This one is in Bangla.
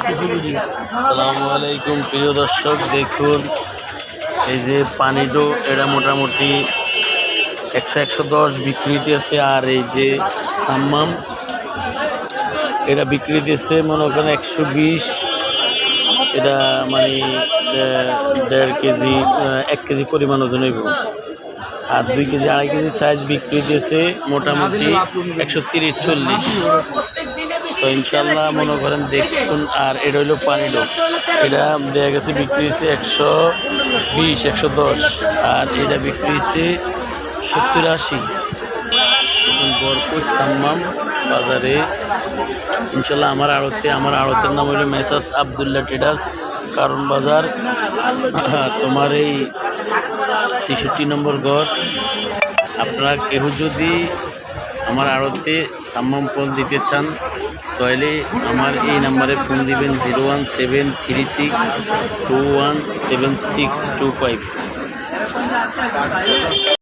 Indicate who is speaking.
Speaker 1: আসসালামু আলাইকুম প্রিয় দর্শক, দেখুন এই যে পানিডো এটা মোটামুটি 100-110 বিক্রি হইতেছে। আর এই যে সাম্মাম এটা বিক্রি হইতেছে মনে করেন 120। এটা মানে 1.5 কেজি 1 কেজি পরিমাণ ওজন হইব। আর 2 কেজি 2.5 কেজি সাইজ বিক্রি হইতেছে মোটামুটি 130-40। তো ইনশাল্লাহ মনে করেন দেখুন। আর এটা হইলো পানিডো, এটা দেখা গেছে বিক্রি হয়েছে 120-110। আর এটা বিক্রি হয়েছে 70-80। বরপুর সাম্মাম বাজারে ইনশাল্লাহ আমার আড়তের নাম হইল মেসাস আবদুল্লাহ ট্রেডার্স, কারণ বাজার। তোমার এই 63 নম্বর ঘর। আপনারা কেউ যদি আমার আড়তে সাম্মাম ফোন দিতে চান তাহলে আমার এই নাম্বারে ফোন দিবেন 01736217625।